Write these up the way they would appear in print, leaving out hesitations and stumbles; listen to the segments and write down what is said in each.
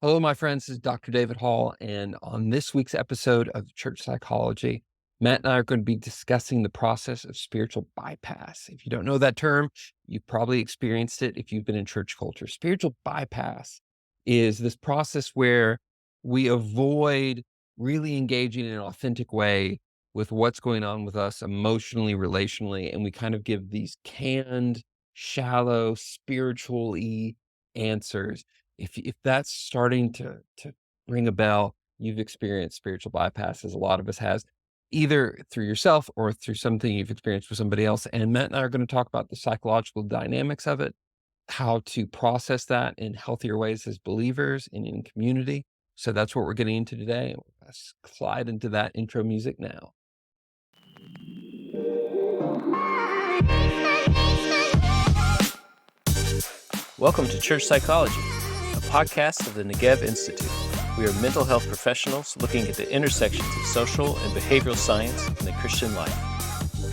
Hello, my friends. This is Dr. David Hall. And on this week's episode of Church Psychology, Matt and I are going to be discussing the process of spiritual bypass. If you don't know that term, you've probably experienced it if you've been in church culture. Spiritual bypass is this process where we avoid really engaging in an authentic way with what's going on with us emotionally, relationally, and we kind of give these canned, shallow, spiritual-y answers. If that's starting to ring a bell, you've experienced spiritual bypass, as a lot of us has, either through yourself or through something you've experienced with somebody else. And Matt and I are going to talk about the psychological dynamics of it, how to process that in healthier ways as believers and in community. So that's what we're getting into today. Let's slide into that intro music now. Welcome to Church Psychology, a podcast of the Negev Institute. We are mental health professionals looking at the intersections of social and behavioral science in the Christian life.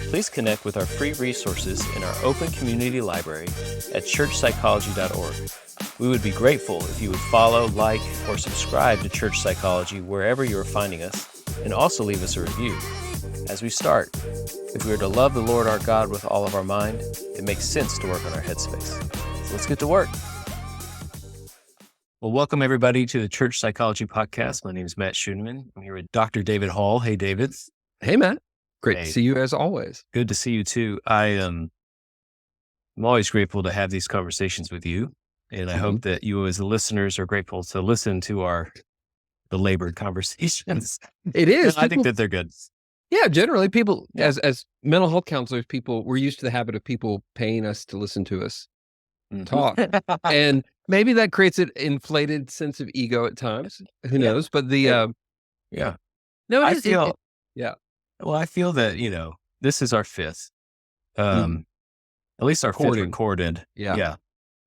Please connect with our free resources in our open community library at churchpsychology.org. We would be grateful if you would follow, like, or subscribe to Church Psychology wherever you are finding us, and also leave us a review. As we start, if we are to love the Lord our God with all of our mind, it makes sense to work on our headspace. So let's get to work. Well, welcome everybody to the Church Psychology Podcast. My name is Matt Scheuneman. I'm here with Dr. David Hall. Hey, David. Hey, Matt. Great Hey. to see you as always. Good to see you too. I'm always grateful to have these conversations with you, and I hope that you as the listeners are grateful to listen to the labored conversations. It is. I think that they're good. Yeah, generally people, Yeah. as mental health counselors, we're used to the habit of people paying us to listen to us talk. And maybe that creates an inflated sense of ego at times. Who Yeah. knows? But Yeah. no, I feel that, this is our fifth, at least our Recording. fifth recorded. Yeah.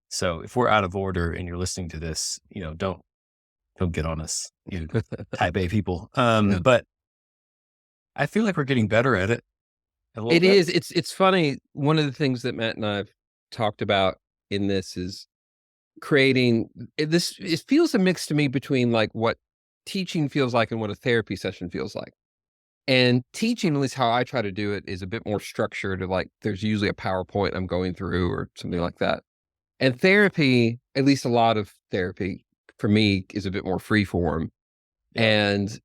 So if we're out of order and you're listening to this, don't get on us, you type A people. But I feel like we're getting better at it. It is. It's funny. One of the things that Matt and I have talked about in this is creating this. It feels a mix to me between like what teaching feels like and what a therapy session feels like. And teaching, at least how I try to do it, is a bit more structured. Like there's usually a PowerPoint I'm going through or something like that. And therapy, at least a lot of therapy for me, is a bit more free form. Yeah. And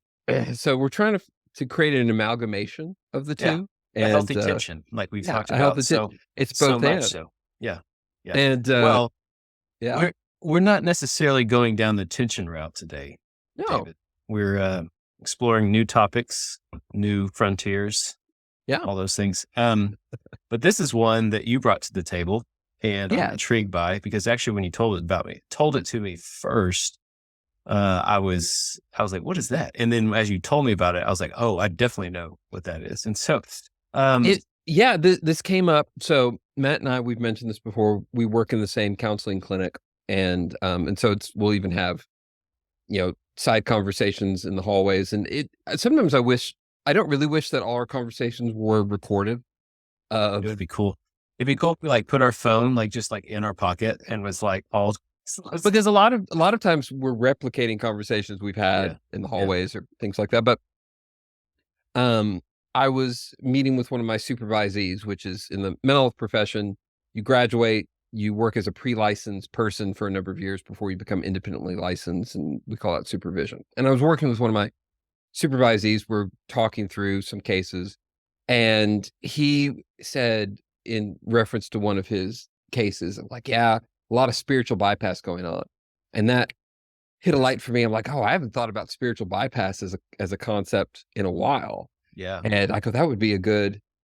so we're trying to create an amalgamation of the two. A healthy tension, like we've talked about. It's so both much and. so. Yeah. And we're not necessarily going down the tension route today, no, David. We're exploring new topics, new frontiers, all those things. But this is one that you brought to the table, and I'm intrigued by, because actually when you told it to me first, I was like, what is that? And then as you told me about it, I was like, oh, I definitely know what that is. And so, this came up. So Matt and I, we've mentioned this before. We work in the same counseling clinic, and so we'll even have, side conversations in the hallways. And sometimes I don't really wish that all our conversations were recorded. It would be cool. It'd be cool if we like put our phone just in our pocket and was like all. Because a lot of times we're replicating conversations we've had in the hallways or things like that. But I was meeting with one of my supervisees, which is in the mental health profession. You graduate, you work as a pre-licensed person for a number of years before you become independently licensed, and we call that supervision. And I was working with one of my supervisees. We're talking through some cases, and he said, in reference to one of his cases, I'm like, a lot of spiritual bypass going on. And that hit a light for me. I'm like, I haven't thought about spiritual bypass as a concept in a while. Yeah. And I go, that would be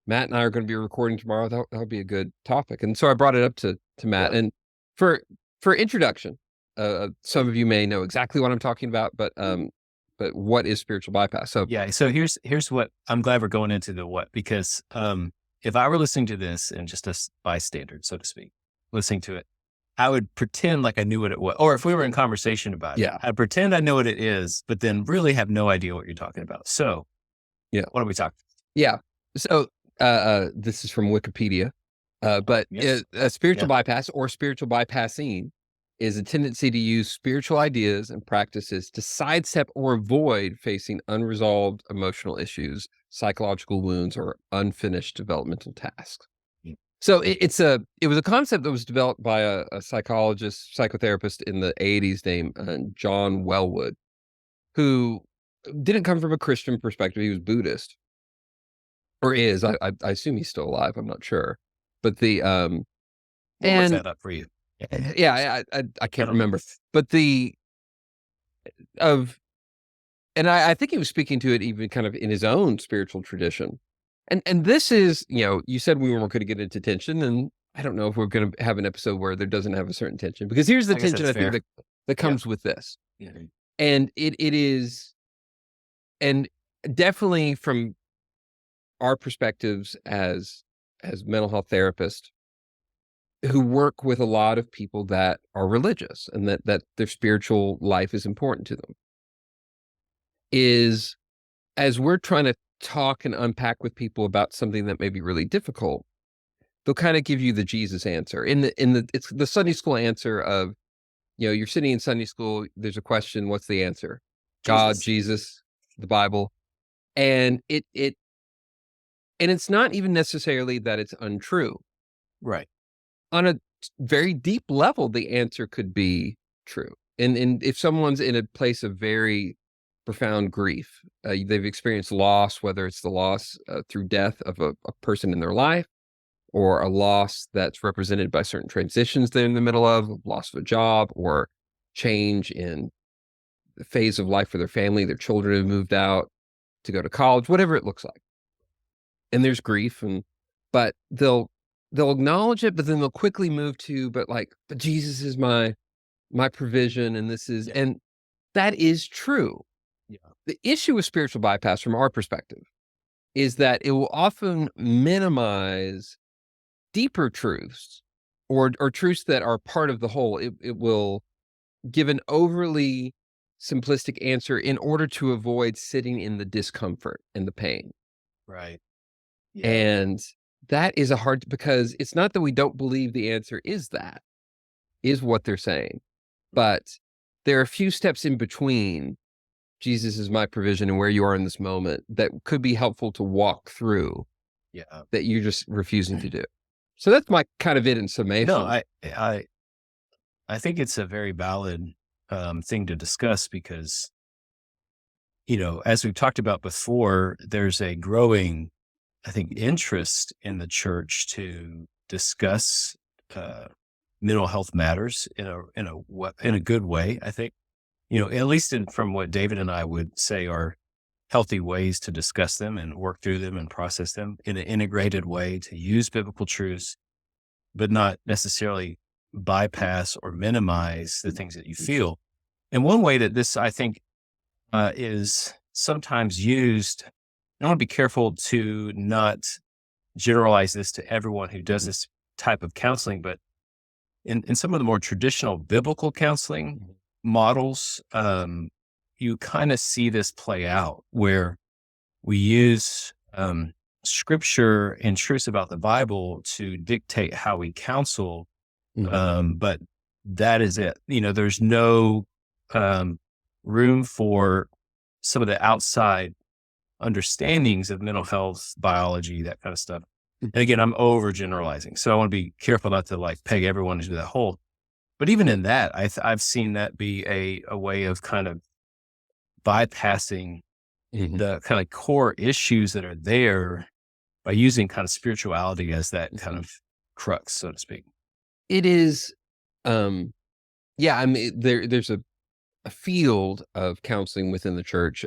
Matt and I are going to be recording tomorrow. That would be a good topic. And so I brought it up to Matt. Yeah. And for introduction, some of you may know exactly what I'm talking about, but what is spiritual bypass? So here's what I'm glad we're going into the what, because if I were listening to this and just a bystander, so to speak, listening to it, I would pretend like I knew what it was. Or if we were in conversation about it, I'd pretend I know what it is, but then really have no idea what you're talking about. So what are we talking about? Yeah. So this is from Wikipedia. But spiritual bypass or spiritual bypassing is a tendency to use spiritual ideas and practices to sidestep or avoid facing unresolved emotional issues, psychological wounds, or unfinished developmental tasks. Mm. So it was a concept that was developed by a psychologist, psychotherapist in the 80s named John Wellwood, who didn't come from a Christian perspective. He was Buddhist, or is. I assume he's still alive. I'm not sure, but We'll look and that up for you. yeah, I can't don't know. remember, but of and I think he was speaking to it even kind of in his own spiritual tradition. And this is, you said we weren't going to get into tension, and I don't know if we're going to have an episode where there doesn't have a certain tension, because here's the I guess tension that's I think fair. that Yeah. comes with this. Yeah. And it is, and definitely from our perspectives as mental health therapists who work with a lot of people that are religious and that their spiritual life is important to them, is as we're trying to talk and unpack with people about something that may be really difficult, they'll kind of give you the Jesus answer. It's the Sunday school answer of, you're sitting in Sunday school, there's a question, what's the answer? God, Jesus. Jesus, the Bible. And it's not even necessarily that it's untrue. Right. On a very deep level, the answer could be true. And if someone's in a place of very profound grief, they've experienced loss, whether it's the loss through death of a person in their life, or a loss that's represented by certain transitions they're in the middle of, loss of a job, or change in the phase of life for their family, their children have moved out to go to college, whatever it looks like. And there's grief, but they'll acknowledge it, but then they'll quickly move to, but Jesus is my provision, and this is, and that is true. Yeah. The issue with spiritual bypass from our perspective is that it will often minimize deeper truths, or truths that are part of the whole. It will give an overly simplistic answer in order to avoid sitting in the discomfort and the pain. Right. Yeah. And that is because it's not that we don't believe the answer is what they're saying, but there are a few steps in between Jesus is my provision and where you are in this moment that could be helpful to walk through, that you're just refusing to do. So that's my kind of it in summation. No, I think it's a very valid thing to discuss because, as we've talked about before, there's a growing, I think, interest in the church to discuss mental health matters in a good way. I think, at least from what David and I would say are healthy ways to discuss them and work through them and process them in an integrated way, to use biblical truths, but not necessarily bypass or minimize the things that you feel. And one way that this, I think, is sometimes used, I want to be careful to not generalize this to everyone who does this type of counseling, but in some of the more traditional biblical counseling models, you kind of see this play out where we use scripture and truths about the Bible to dictate how we counsel. But that is it. There's no room for some of the outside understandings of mental health, biology, that kind of stuff. And again, I'm overgeneralizing, so I want to be careful not to peg everyone into that hole. But even in that, I've seen that be a way of kind of bypassing the kind of core issues that are there by using kind of spirituality as that kind of crux, so to speak. It is, yeah. I mean, there's a field of counseling within the church.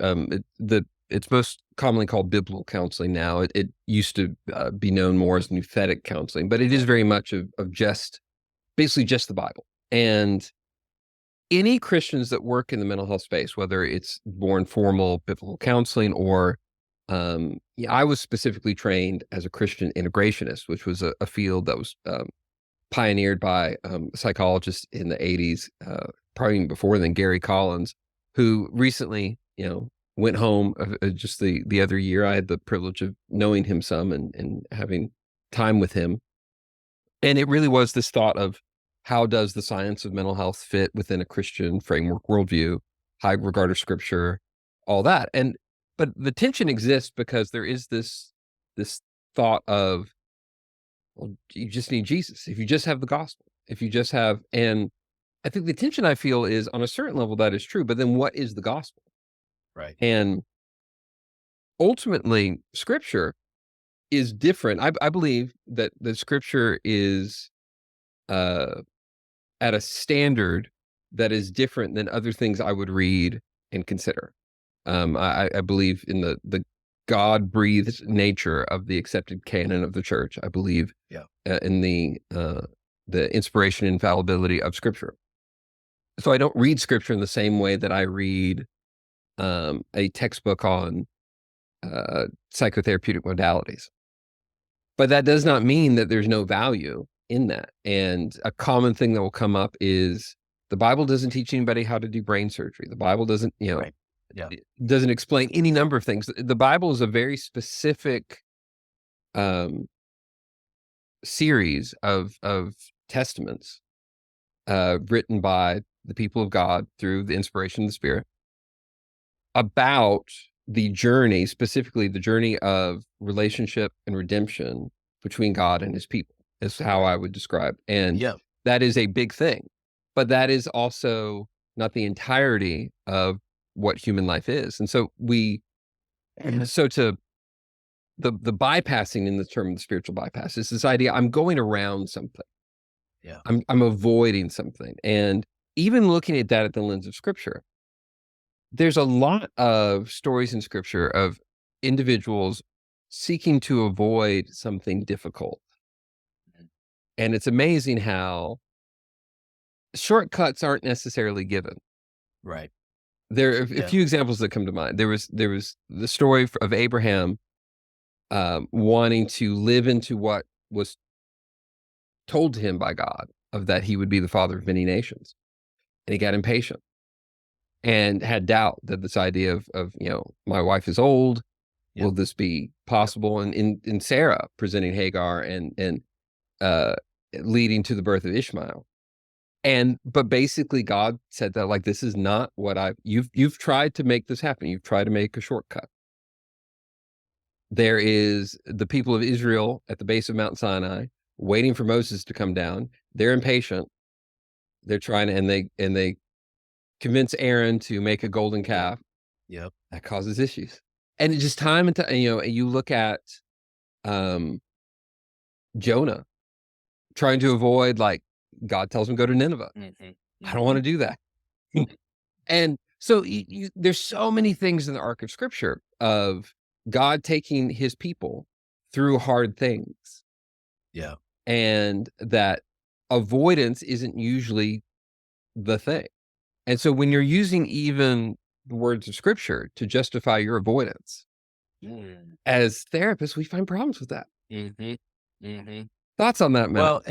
It's most commonly called biblical counseling now. It used to be known more as nouthetic counseling, but it is very much of basically just the Bible. And any Christians that work in the mental health space, whether it's more informal biblical counseling or, I was specifically trained as a Christian integrationist, which was a field that was pioneered by a psychologist in the 80s, probably even before then, Gary Collins, who recently, went home just the other year. I had the privilege of knowing him some and having time with him. And it really was this thought of how does the science of mental health fit within a Christian framework worldview, high regard of scripture, all that. But the tension exists because there is this thought of, well, you just need Jesus. If you just have the gospel, if you just have, and I think the tension I feel is on a certain level that is true, but then what is the gospel? Right. And ultimately, scripture is different. I believe that the scripture is uh, at a standard that is different than other things I would read and consider. I believe in the God breathed nature of the accepted canon of the church. I believe Yeah. in the inspiration and infallibility of scripture. So I don't read scripture in the same way that I read a textbook on psychotherapeutic modalities. But that does not mean that there's no value in that. And a common thing that will come up is the Bible doesn't teach anybody how to do brain surgery. The Bible doesn't, Right. Yeah. it doesn't explain any number of things. The Bible is a very specific series of testaments written by the people of God through the inspiration of the Spirit about the journey, specifically the journey of relationship and redemption between God and his people, is how I would describe. And Yeah. that is a big thing. But that is also not the entirety of what human life is. And so to the bypassing in the term of the spiritual bypass is this idea I'm going around something. Yeah. I'm avoiding something. And even looking at that at the lens of scripture, there's a lot of stories in scripture of individuals seeking to avoid something difficult. And it's amazing how shortcuts aren't necessarily given. Right. There are a Yeah. few examples that come to mind. There was the story of Abraham wanting to live into what was told to him by God of that he would be the father of many nations. And he got impatient and had doubt that this idea of my wife is old. Yep. Will this be possible? And in Sarah presenting Hagar and leading to the birth of Ishmael. But basically God said that, like, this is not what you've tried to make this happen. You've tried to make a shortcut. There is the people of Israel at the base of Mount Sinai waiting for Moses to come down. They're impatient. They're trying to, and they convince Aaron to make a golden calf. Yep. That causes issues. And it just time and time, you look at Jonah trying to avoid, like, God tells him go to Nineveh. I don't want to do that. And so there's so many things in the arc of scripture of God taking his people through hard things. Yeah. And that avoidance isn't usually the thing. And so when you're using even the words of scripture to justify your avoidance, as therapists, we find problems with that. Thoughts on that, Matt?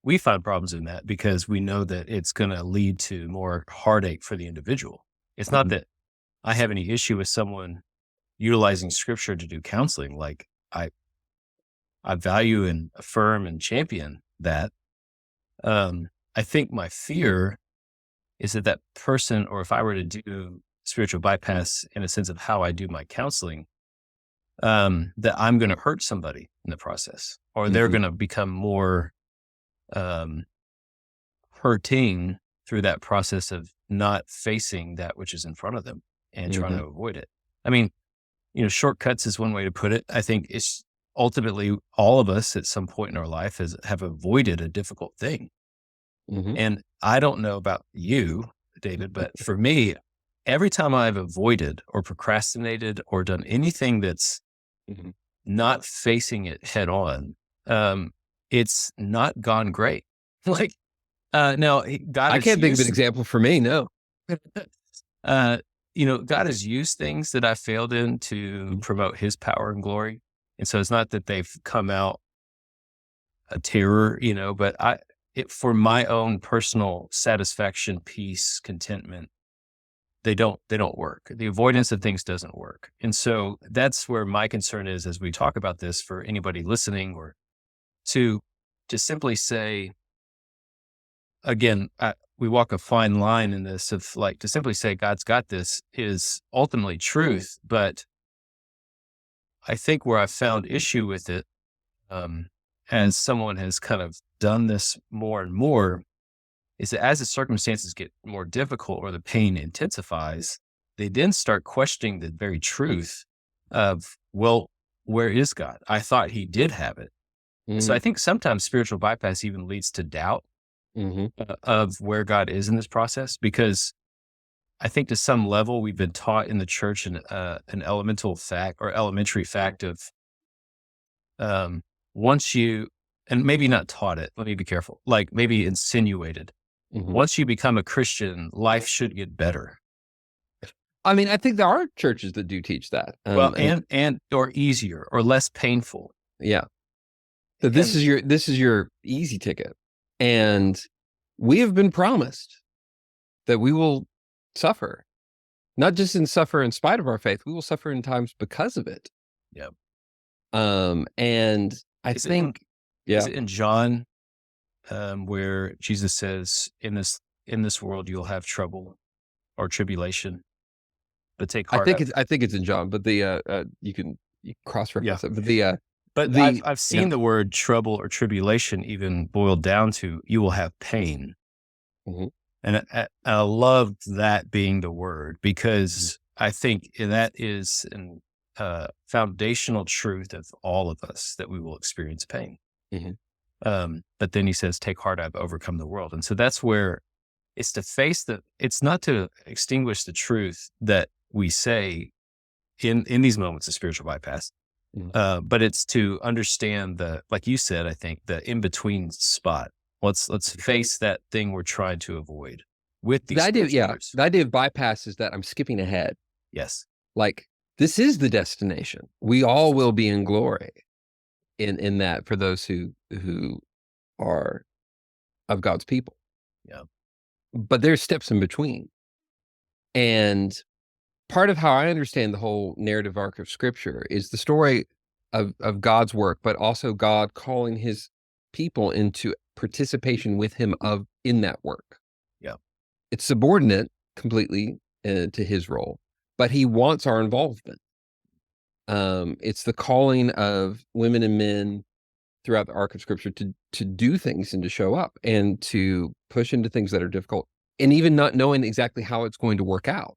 We find problems in that because we know that it's going to lead to more heartache for the individual. It's not that I have any issue with someone utilizing scripture to do counseling. Like I value and affirm and champion that. I think my fear is that person, or if I were to do spiritual bypass in a sense of how I do my counseling, that I'm going to hurt somebody in the process, or they're going to become more hurting through that process of not facing that which is in front of them and trying to avoid it. I mean, shortcuts is one way to put it. I think it's ultimately all of us at some point in our life have avoided a difficult thing. And I don't know about you, David, but for me, every time I've avoided or procrastinated or done anything that's not facing it head on, it's not gone great. Like, now God, I can't think of an example for me. No. God has used things that I failed in to promote his power and glory. And so it's not that they've come out a terror, but for my own personal satisfaction, peace, contentment, they don't work. The avoidance of things doesn't work. And so that's where my concern is as we talk about this for anybody listening, or to to simply say, again, we walk a fine line in this of like to simply say God's got this is ultimately truth. But I think where I've found issue with it, as someone has kind of done this more and more, is that as the circumstances get more difficult or the pain intensifies, they then start questioning the very truth of, well, where is God? I thought he did have it. So I Mhm, think sometimes spiritual bypass even leads to doubt mhm, of where God is in this process, because I think to some level we've been taught in the church an elemental fact or elementary fact of um, once you, and maybe not taught it, let me be careful, like maybe insinuated, mhm. once you become a Christian, life should get better. I mean, I think there are churches that do teach that, Well, and and or easier or less painful. yeah, that And this is your easy ticket, and we have been promised that we will suffer, not just suffer in spite of our faith, we will suffer in times because of it. yeah, And I is it in think, is yeah, it in John where Jesus says, in this world you'll have trouble or tribulation, but take heart. I think it's in John, but you can cross Yeah, reference it, but but the I've yeah, seen the word trouble or tribulation even boiled down to you will have pain. mhm, And I love that being the word mhm, because I think that is an foundational truth of all of us that we will experience pain. mhm. But then he says, "Take heart, I've overcome the world." And so that's where it's to face it's not to extinguish the truth that we say in these moments of spiritual bypass, Mhm. but it's to understand like you said, I think the in between spot. Let's face that thing we're trying to avoid with The these idea, spiritual yeah, truths. the idea of bypass is that I'm skipping ahead. Yes. Like, this is the destination. We all will be in glory in that for those who are of God's people. Yeah. But there's steps in between. And part of how I understand the whole narrative arc of scripture is the story of God's work, but also God calling his people into participation with him of in that work. Yeah. It's subordinate completely to his role, but he wants our involvement. It's the calling of women and men throughout the arc of scripture to do things and to show up and to push into things that are difficult and even not knowing exactly how it's going to work out.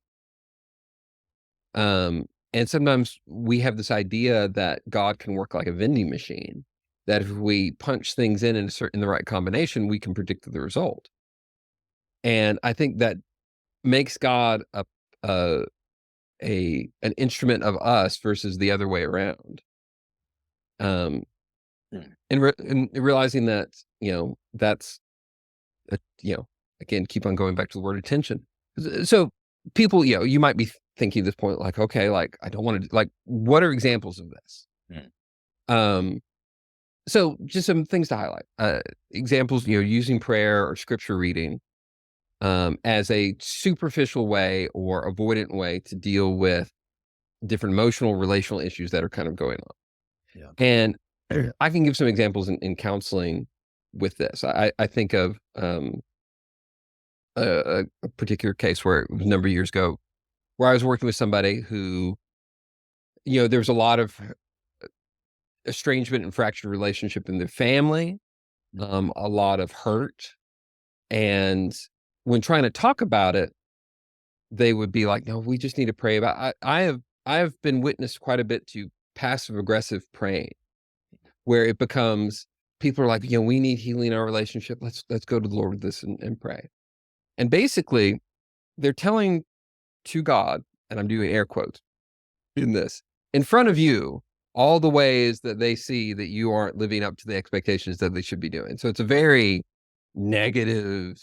And sometimes we have this idea that God can work like a vending machine, that if we punch things in the right combination, we can predict the result. And I think that makes God a an instrument of us versus the other way around. Um, Mm. and realizing that, that's again, keep on going back to the word attention. So people, you might be thinking at this point, like, okay, like I don't want to like, what are examples of this? Mm. Um, so just some things to highlight. Examples, using prayer or scripture reading as a superficial way or avoidant way to deal with different emotional, relational issues that are kind of going on. Yeah. And I can give some examples in counseling with this. I think of a particular case where it was a number of years ago where I was working with somebody who, there was a lot of estrangement and fractured relationship in their family, Mm. a lot of hurt. And when trying to talk about it, they would be like, no, we just need to pray about I have been witness quite a bit to passive aggressive praying where it becomes people are like, we need healing in our relationship. Let's go to the Lord with this and pray. And basically they're telling to God, and I'm doing air quotes in this, in front of you, all the ways that they see that you aren't living up to the expectations that they should be doing. So it's a very negative,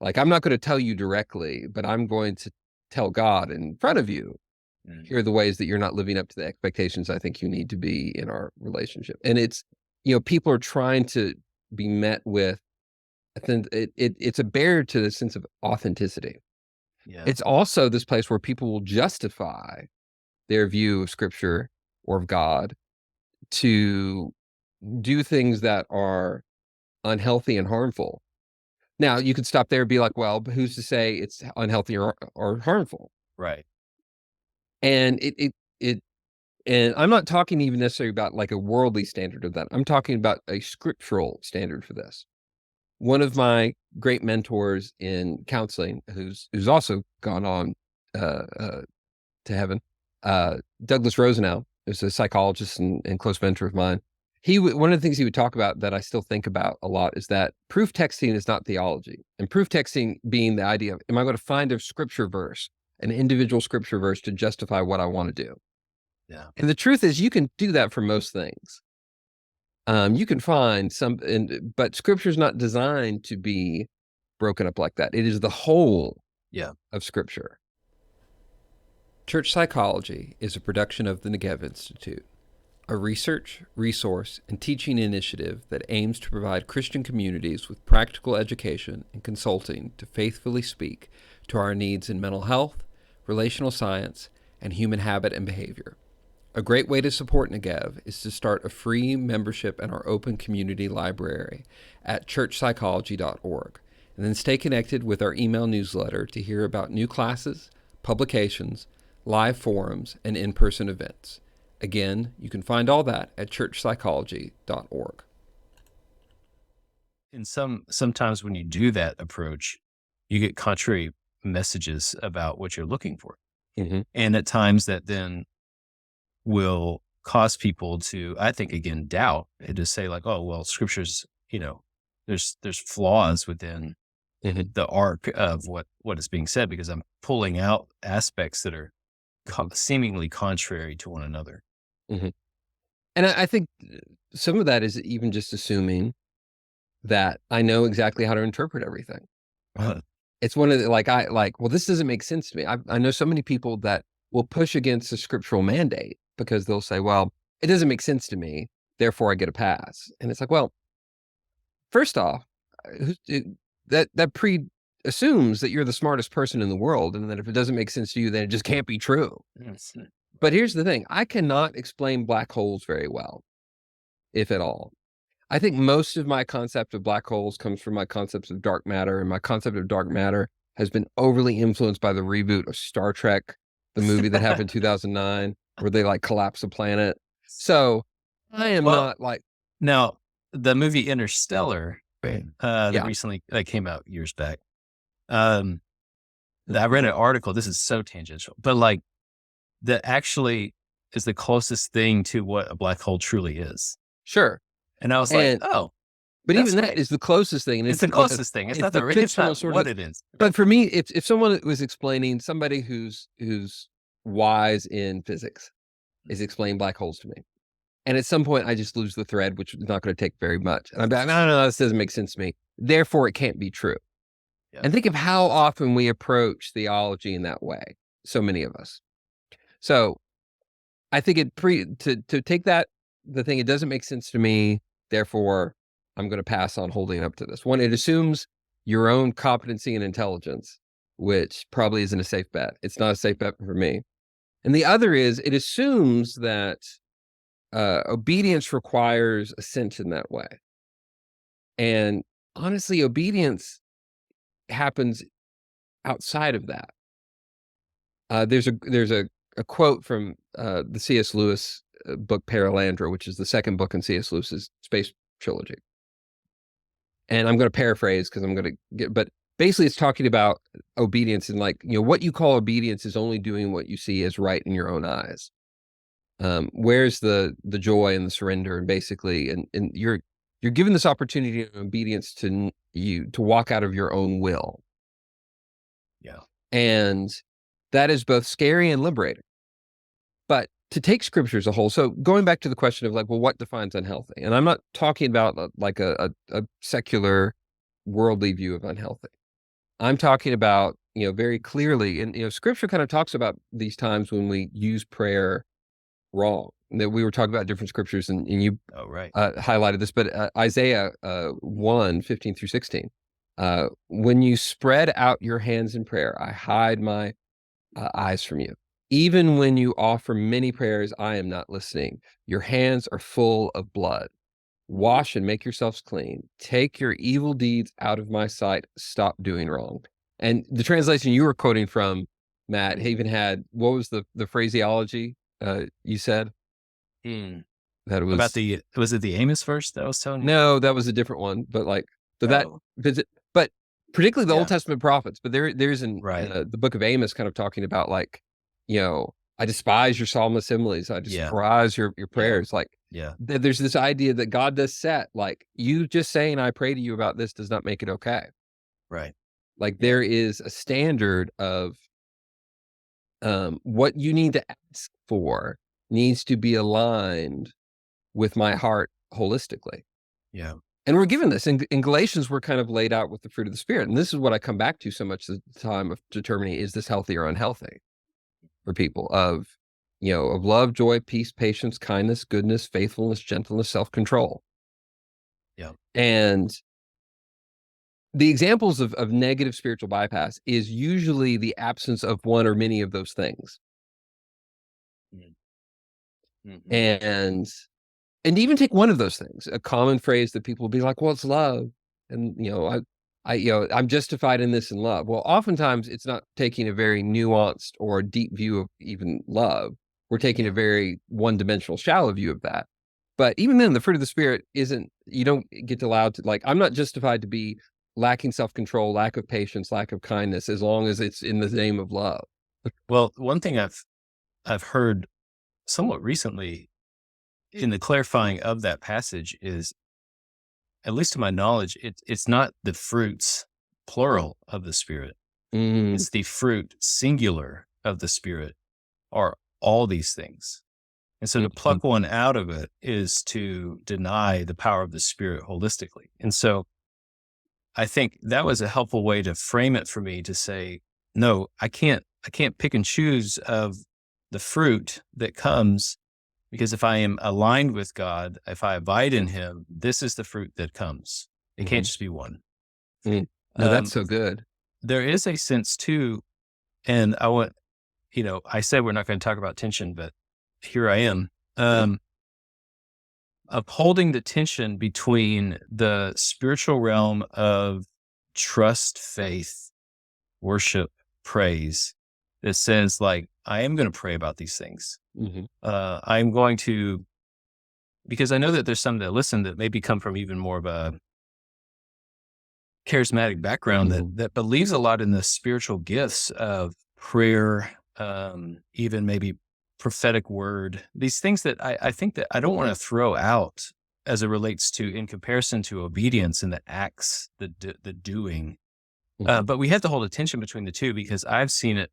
like, I'm not going to tell you directly, but I'm going to tell God in front of you, Mm. here are the ways that you're not living up to the expectations I think you need to be in our relationship. And it's, people are trying to be met with, I think it's a barrier to the sense of authenticity. Yeah. It's also this place where people will justify their view of scripture or of God to do things that are unhealthy and harmful. Now, you could stop there and be like, well, but who's to say it's unhealthy or harmful? Right. And and I'm not talking even necessarily about like a worldly standard of that. I'm talking about a scriptural standard for this. One of my great mentors in counseling, who's also gone on uh, uh, to heaven, Douglas Rosenau, is a psychologist and close mentor of mine. One of the things he would talk about that I still think about a lot is that proof texting is not theology, and proof texting being the idea of, am I going to find a scripture verse, an individual scripture verse to justify what I want to do? Yeah. And the truth is, you can do that for most things. You can find but scripture's not designed to be broken up like that. It is the whole of scripture. Church Psychology is a production of the Negev Institute, a research, resource, and teaching initiative that aims to provide Christian communities with practical education and consulting to faithfully speak to our needs in mental health, relational science, and human habit and behavior. A great way to support Negev is to start a free membership in our open community library at churchpsychology.org, and then stay connected with our email newsletter to hear about new classes, publications, live forums, and in-person events. Again, you can find all that at churchpsychology.org. And sometimes when you do that approach, you get contrary messages about what you're looking for. Mm-hmm. And at times that then will cause people to, I think, again, doubt and to say like, oh, well, scripture's, there's flaws within the arc of what is being said, because I'm pulling out aspects that are seemingly contrary to one another. Mm-hmm. And I think some of that is even just assuming that I know exactly how to interpret everything. It's one of the, well, this doesn't make sense to me. I know so many people that will push against a scriptural mandate because they'll say, well, it doesn't make sense to me, therefore I get a pass. And it's like, well, first off, that assumes that you're the smartest person in the world, and that if it doesn't make sense to you, then it just can't be true. Yes. But here's the thing. I cannot explain black holes very well, if at all. I think most of my concept of black holes comes from my concepts of dark matter, and my concept of dark matter has been overly influenced by the reboot of Star Trek, the movie that happened in 2009, where they like collapse a planet. So I am not like... Now, the movie Interstellar, that Yeah. recently came out years back. I read an article, this is so tangential, but like that actually is the closest thing to what a black hole truly is. Sure. And I was like, oh. But even that is the closest thing. And it's the closest thing. It's not what it is. But for me, if someone was explaining, somebody who's wise in physics is explaining black holes to me, and at some point I just lose the thread, which is not going to take very much. And I'm like, no, this doesn't make sense to me. Therefore, it can't be true. Yeah. And think of how often we approach theology in that way. So many of us. So I think to take that, the thing, it doesn't make sense to me, therefore I'm going to pass on holding up to this. One, it assumes your own competency and intelligence, which probably isn't a safe bet. It's not a safe bet for me. And the other is, it assumes that obedience requires assent in that way. And honestly, obedience happens outside of that. There's a quote from the C.S. Lewis book Paralandra, which is the second book in C.S. Lewis's space trilogy. And I'm going to paraphrase because I'm going to but basically it's talking about obedience, and like, what you call obedience is only doing what you see as right in your own eyes. Where's the joy and the surrender, and basically, and you're given this opportunity of obedience to you to walk out of your own will. Yeah. And that is both scary and liberating. But to take scripture as a whole, so going back to the question of like, well, what defines unhealthy? And I'm not talking about like a secular worldly view of unhealthy. I'm talking about, very clearly, and, scripture kind of talks about these times when we use prayer wrong. That we were talking about different scriptures, and you highlighted this, but Isaiah 1:15-16. When you spread out your hands in prayer, I hide my eyes from you. Even when you offer many prayers, I am not listening. Your hands are full of blood. Wash and make yourselves clean. Take your evil deeds out of my sight. Stop doing wrong. And the translation you were quoting from, Matt, even had, what was the phraseology you said? Mm. That it About was, was it the Amos verse that I was telling you? no, that was a different one. But like, so that, Oh, but particularly the Old yeah, Testament prophets, but there's in right. the book of Amos kind of talking about like, I despise your solemn assemblies. I Yeah, despise your yeah, prayers. Like, yeah, there's this idea that God does set, like, you just saying, I pray to you about this does not make it okay. right. Like, Yeah, there is a standard of what you need to ask for needs to be aligned with my heart holistically. yeah, And we're given this in Galatians, we're kind of laid out with the fruit of the Spirit. And this is what I come back to so much the time of determining, is this healthy or unhealthy for people, of love, joy, peace, patience, kindness, goodness, faithfulness, gentleness, self-control. yeah. And the examples of negative spiritual bypass is usually the absence of one or many of those things. Mm. Mhm. And even take one of those things, a common phrase that people will be like, well, it's love. And, I'm justified in this in love. Well, oftentimes it's not taking a very nuanced or deep view of even love. We're taking a Yeah. very one-dimensional, shallow view of that. But even then, the fruit of the Spirit you don't get allowed to, like, I'm not justified to be lacking self-control, lack of patience, lack of kindness, as long as it's in the name of love. Well, one thing I've heard somewhat recently in the clarifying of that passage is, at least to my knowledge, it's not the fruits plural of the Spirit. Mm, It's the fruit singular of the Spirit, are all these things. And so to mhm, pluck one out of it is to deny the power of the Spirit holistically. And so I think that was a helpful way to frame it for me, to say, no, I can't pick and choose of the fruit that comes, because if I am aligned with God, if I abide in him, this is the fruit that comes. It can't mhm, just be one. mm. No, that's Um, so good. there is a sense too, and I said we're not going to talk about tension, but here I am. Upholding the tension between the spiritual realm of trust, faith, worship, praise, that says, like, I am going to pray about these things. Mhm, I'm going to, because I know that there's some that listen that maybe come from even more of a charismatic background, that mhm, believes a lot in the spiritual gifts of prayer, even maybe prophetic word, these things that I think that I don't want to throw out as it relates to, in comparison to obedience and the acts, the doing. mhm, But we have to hold a tension between the two, because I've seen it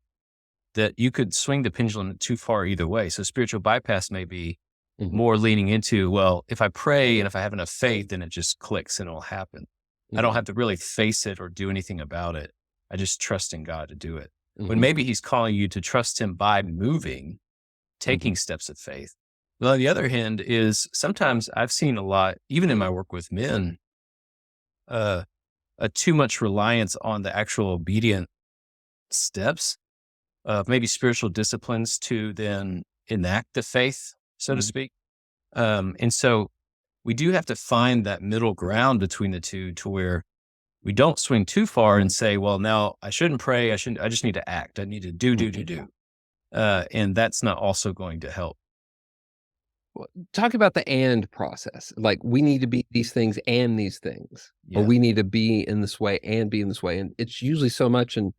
that you could swing the pendulum too far either way. So spiritual bypass may be mhm, more leaning into, well, if I pray and if I have enough faith, then it just clicks and it'll happen. I don't mhm, have to really face it or do anything about it. I just trust in God to do it. When mhm, maybe he's calling you to trust him by moving, mhm, taking steps of faith. Well, on the other hand, is sometimes I've seen a lot, even in my work with men, uh, a too much reliance on the actual obedient steps of maybe spiritual disciplines to then enact the faith, so to mhm, speak. And so we do have to find that middle ground between the two, to where we don't swing too far and say, well, now I shouldn't pray. I just need to act. I need to do. And that's not also going to help. Well, talk about the "and" process. Like, we need to be these things and these things, or Yeah. we need to be in this way and be in this way, and it's usually so much, and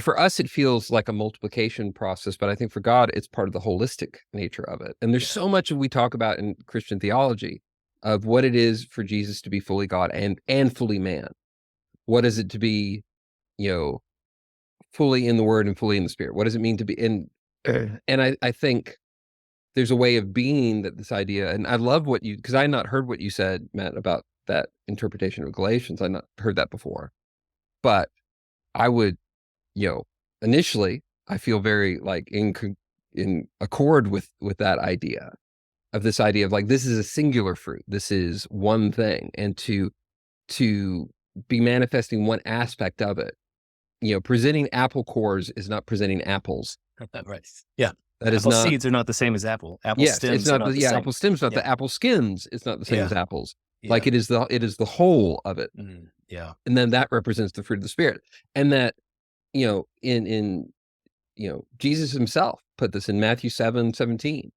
for us, it feels like a multiplication process, but I think for God, it's part of the holistic nature of it, and there's Yeah. so much that we talk about in Christian theology of what it is for Jesus to be fully God and fully man. What is it to be, you know, fully in the Word and fully in the Spirit? What does it mean to be in and I think there's a way of being that this idea, and I love what you, because I had not heard what you said, Matt, about that interpretation of Galatians. I not heard that before. But I would, you know, initially I feel very like in accord with that idea, of this idea of like, this is a singular fruit. This is one thing. And to be manifesting one aspect of it, presenting apple cores is not presenting apples. Right. Yeah. That is Apple not, seeds are not the same as apple. Apple yes, it's stems are not not the, the yeah, same. apple stems, not Yeah. the apple skins. It's not the same as Yeah. apples. Like Yeah. it is the whole of it. Yeah. And then that represents the fruit of the spirit. And that, in Jesus himself put this in Matthew 7:17.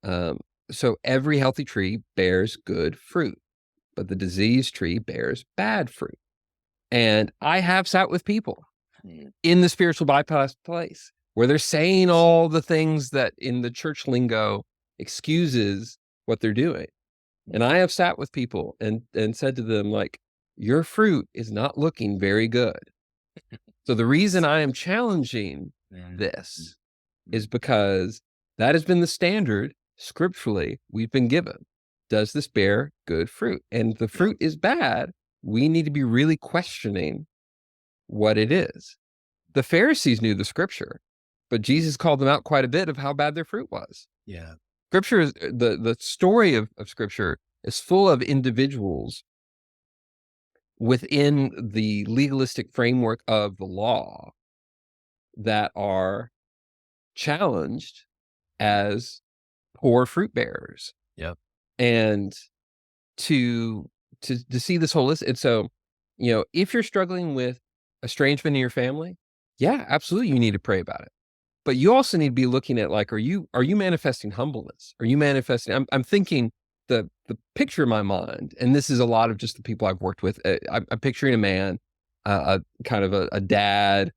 Um, so every healthy tree bears good fruit, but the diseased tree bears bad fruit. And I have sat with people Mm. in the spiritual bypass place where they're saying all the things that in the church lingo excuses what they're doing. And I have sat with people and said to them, like, your fruit is not looking very good. So the reason I am challenging this is because that has been the standard scripturally we've been given. Does this bear good fruit? And the fruit is bad. We need to be really questioning what it is. The Pharisees knew the scripture, but Jesus called them out quite a bit of how bad their fruit was. Yeah. Scripture is the story of scripture is full of individuals within the legalistic framework of the law that are challenged as poor fruit bearers. Yep. And to see this whole list. And so, if you're struggling with estrangement in your family, yeah, absolutely, you need to pray about it. But you also need to be looking at, like, are you manifesting humbleness? Are you manifesting? I'm thinking the picture in my mind, and this is a lot of just the people I've worked with. I'm picturing a man, a kind of a dad,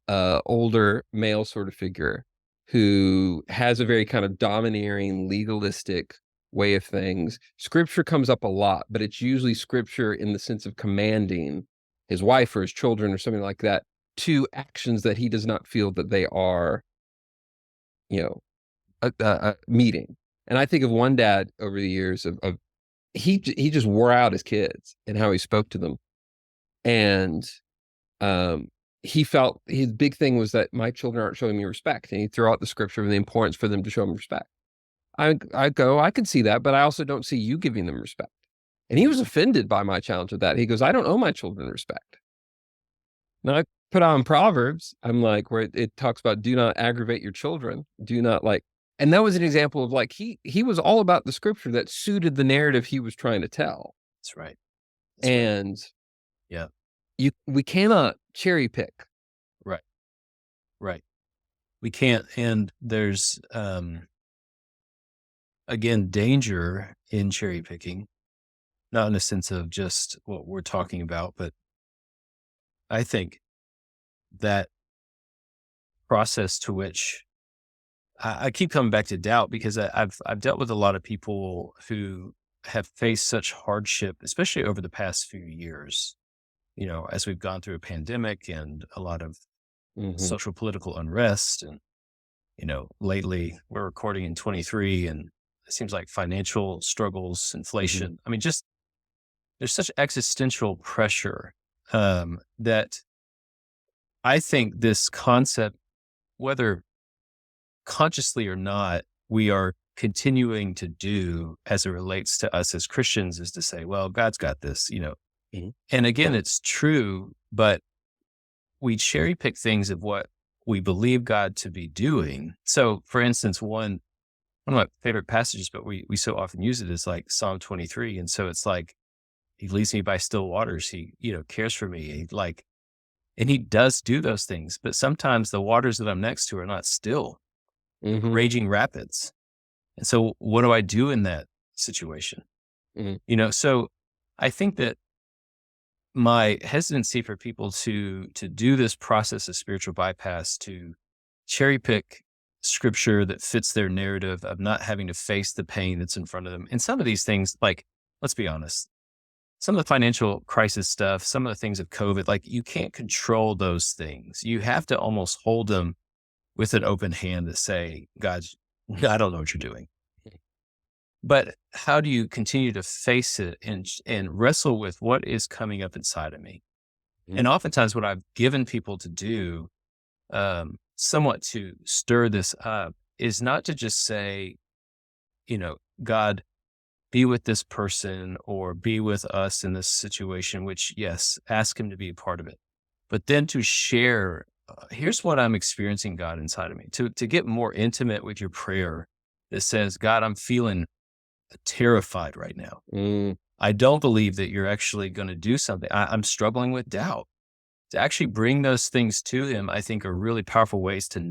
older male sort of figure who has a very kind of domineering, legalistic way of things. Scripture comes up a lot, but it's usually scripture in the sense of commanding his wife or his children or something like that to actions that he does not feel that they are, meeting. And I think of one dad over the years of he just wore out his kids and how he spoke to them. And he felt his big thing was that my children aren't showing me respect. And he threw out the scripture of the importance for them to show him respect. I go, I can see that, but I also don't see you giving them respect. And he was offended by my challenge of that. He goes, I don't owe my children respect. Now I put on Proverbs, I'm like, where it talks about do not aggravate your children. Do not and that was an example of like, he was all about the scripture that suited the narrative he was trying to tell. That's right. And yeah, we cannot cherry pick. right. Right. We can't. And there's, again, danger in cherry picking, not in a sense of just what we're talking about, but I think that process to which I keep coming back to doubt because I've dealt with a lot of people who have faced such hardship, especially over the past few years, as we've gone through a pandemic and a lot of social political unrest. And, lately we're recording in 23 and it seems like financial struggles, inflation. I mean, just there's such existential pressure that I think this concept, whether consciously or not, we are continuing to do as it relates to us as Christians is to say, well, God's got this. And again, it's true, but we cherry pick things of what we believe God to be doing. So for instance, one of my favorite passages, but we so often use it, is like Psalm 23. And so it's like, he leads me by still waters. He, cares for me. And he does do those things, but sometimes the waters that I'm next to are not still. Raging rapids. And so what do I do in that situation? So I think that my hesitancy for people to do this process of spiritual bypass, to cherry pick scripture that fits their narrative of not having to face the pain that's in front of them. And some of these things, like, let's be honest, some of the financial crisis stuff, some of the things of COVID, like, you can't control those things. You have to almost hold them with an open hand to say, God, I don't know what you're doing. But how do you continue to face it and wrestle with what is coming up inside of me? And oftentimes what I've given people to do, somewhat to stir this up, is not to just say, God, be with this person or be with us in this situation, which, yes, ask him to be a part of it. But then to share here's what I'm experiencing, God, inside of me. To get more intimate with your prayer that says, God, I'm feeling terrified right now. Mm. I don't believe that you're actually going to do something. I'm struggling with doubt. To actually bring those things to him, I think are really powerful ways to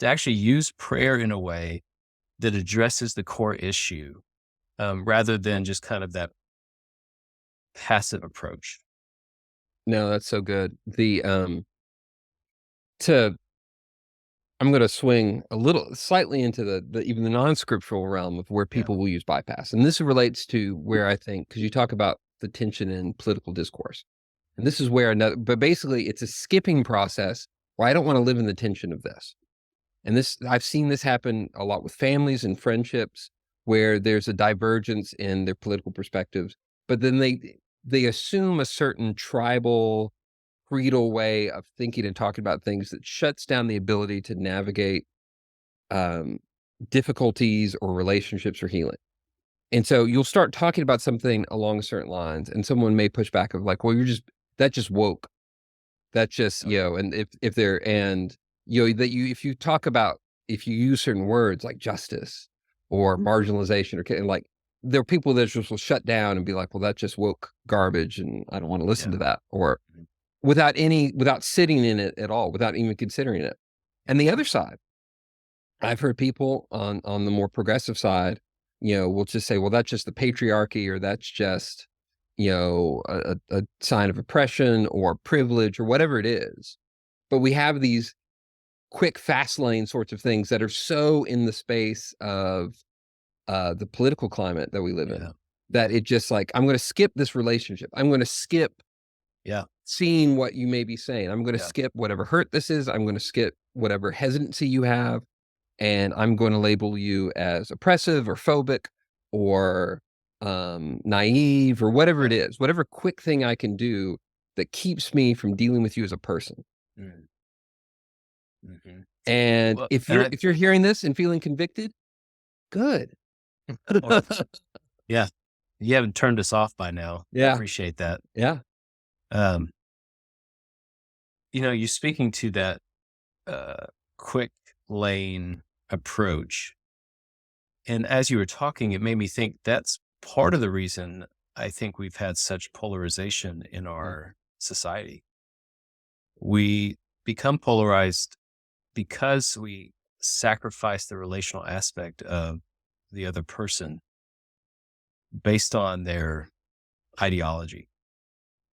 actually use prayer in a way that addresses the core issue, rather than just kind of that passive approach. No, that's so good. To I'm gonna swing a little slightly into the even the non-scriptural realm of where Yeah. people will use bypass, and this relates to where I think because you talk about the tension in political discourse, and this is where another but basically, it's a skipping process where I don't wanna live in the tension of this, and this I've seen this happen a lot with families and friendships where there's a divergence in their political perspectives, but then they assume a certain tribal creedal way of thinking and talking about things that shuts down the ability to navigate um, difficulties or relationships or healing. And so you'll start talking about something along certain lines, and someone may push back of like, "Well, you're just that just woke. That just Okay. and if they're and that you if you talk about if you use certain words like justice or marginalization or like there are people that just will shut down and be like, "Well, that's just woke garbage, and I don't want to listen Yeah. to that," or Mhm. without sitting in it at all, without even considering it. And the other side, I've heard people on the more progressive side, will just say, "Well, that's just the patriarchy," or "That's just, a sign of oppression or privilege," or whatever it is. But we have these quick fast lane sorts of things that are so in the space of, the political climate that we live in, Yeah. that it just like, "I'm gonna skip this relationship. I'm gonna skip Yeah. seeing what you may be saying. I'm gonna Yeah. skip whatever hurt this is. I'm gonna skip whatever hesitancy you have, and I'm gonna label you as oppressive or phobic or, naive or whatever it Yeah. is, whatever quick thing I can do that keeps me from dealing with you as a person. Mm. Mhm. And Well, if you're hearing this and feeling convicted, good. well, yeah, you haven't turned us off by now. I Yeah, appreciate that. yeah. Um, you speaking to that uh, quick lane approach, and as you were talking, it made me think that's part of the reason I think we've had such polarization in Mm, our society. We become polarized because we sacrifice the relational aspect of the other person based on their ideology.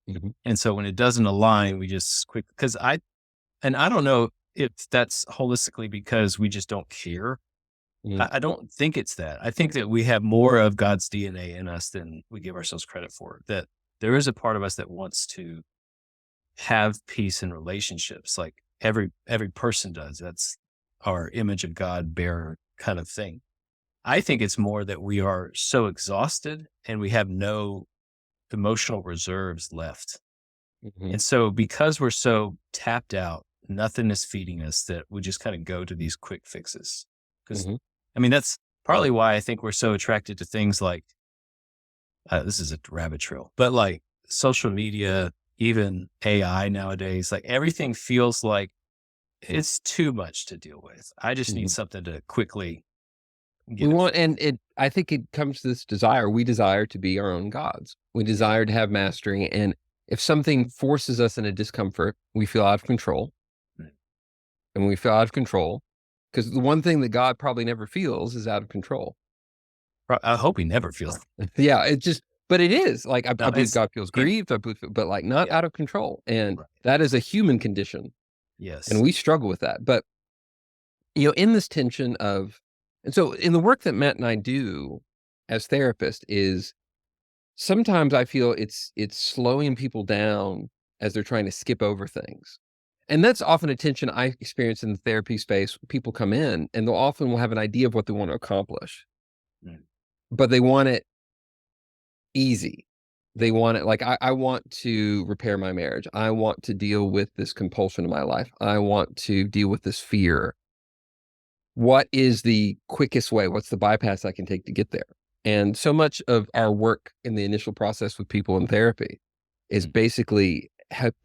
mhm, And so when it doesn't align, we just quick because I don't know if that's holistically because we just don't care. mhm, I don't think it's that. I think that we have more of God's DNA in us than we give ourselves credit for. That there is a part of us that wants to have peace in relationships, like every person does. That's our image of God bearer kind of thing. I think it's more that we are so exhausted and we have no emotional reserves left. mhm, And so because we're so tapped out, nothing is feeding us that we just kind of go to these quick fixes. Because mhm, I mean, that's partly why I think we're so attracted to things like this is a rabbit trail, but like social media, even AI nowadays, like everything feels like it's too much to deal with. I just need mhm. something to quickly We get it want fixed. and it I think it comes to this desire. We desire to be our own gods. We Yeah. desire to have mastery, and if something forces us into discomfort, we feel out of control, Mm. and when we feel out of control, because the one thing that God probably never feels is out of control. I hope he never feels. Yeah, it just but it is, like, I No, believe it's God feels he. grieved, I believe but, like, not Yeah. out of control, and Right. that is a human condition, and Yes. we struggle with that, but, in this tension of and so in the work that Matt and I do as therapists is sometimes I feel it's slowing people down as they're trying to skip over things. And that's often a tension I experience in the therapy space. People come in and they'll often will have an idea of what they want to accomplish, Mm. but they want it easy. They want it like I want to repair my marriage. I want to deal with this compulsion in my life. I want to deal with this fear. What is the quickest way? What's the bypass I can take to get there? And so much of our work in the initial process with people in therapy is Mm. basically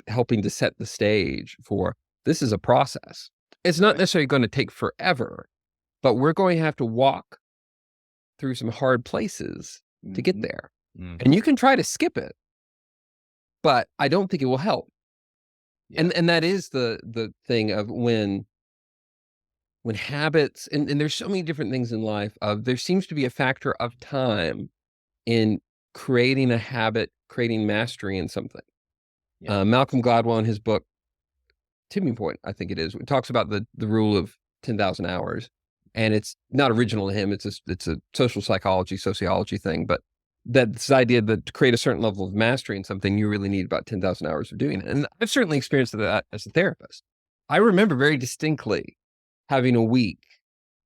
helping to set the stage for This is a process. It's not Right. necessarily going to take forever, but we're going to have to walk through some hard places to get Mhm. there. And Mhm. you can try to skip it, but I don't think it will help. Yeah. And that is the thing of when habits and there's so many different things in life of there seems to be a factor of time in creating a habit, creating mastery in something. Yeah. Malcolm Gladwell in his book Tipping Point, I think it is, it talks about the rule of 10,000 hours, and it's not original to him. It's a social psychology, sociology thing, but that's the idea that to create a certain level of mastery in something, you really need about 10,000 hours of doing it. And I've certainly experienced that as a therapist. I remember very distinctly having a week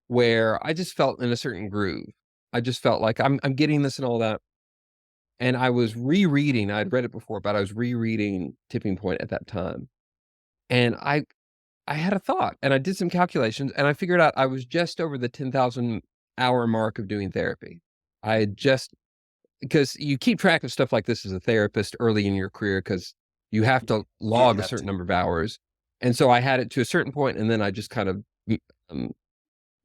where I just felt in a certain groove. I just felt like I'm getting this and all that. And I was rereading, I'd read it before, but I was rereading Tipping Point at that time. And I had a thought and I did some calculations and I figured out I was just over the 10,000 hour mark of doing therapy. I had just because you keep track of stuff like this as a therapist early in your career because you have to Yeah, you log a have certain to. number of hours. And so I had it to a certain point and then I just kind of um,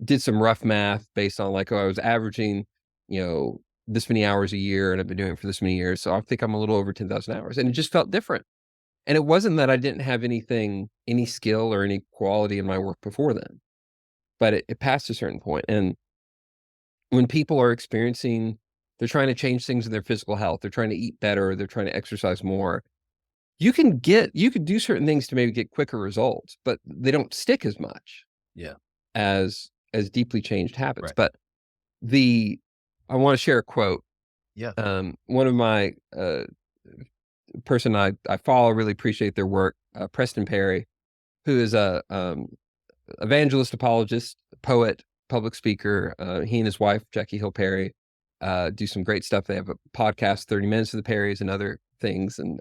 did some rough math based on like, oh, I was averaging, this many hours a year and I've been doing it for this many years. So I think I'm a little over 10,000 hours and it just felt different. And it wasn't that I didn't have any skill or any quality in my work before then, but it passed a certain point. And when people are experiencing, they're trying to change things in their physical health, they're trying to eat better, they're trying to exercise more. You can do certain things to maybe get quicker results, but they don't stick as much Yeah. as deeply changed habits. Right. But the I want to share a quote. Yeah. One of my person I follow, really appreciate their work, Preston Perry, who is a evangelist, apologist, poet, public speaker. He and his wife, Jackie Hill Perry, do some great stuff. They have a podcast, 30 Minutes of the Perrys and other things. And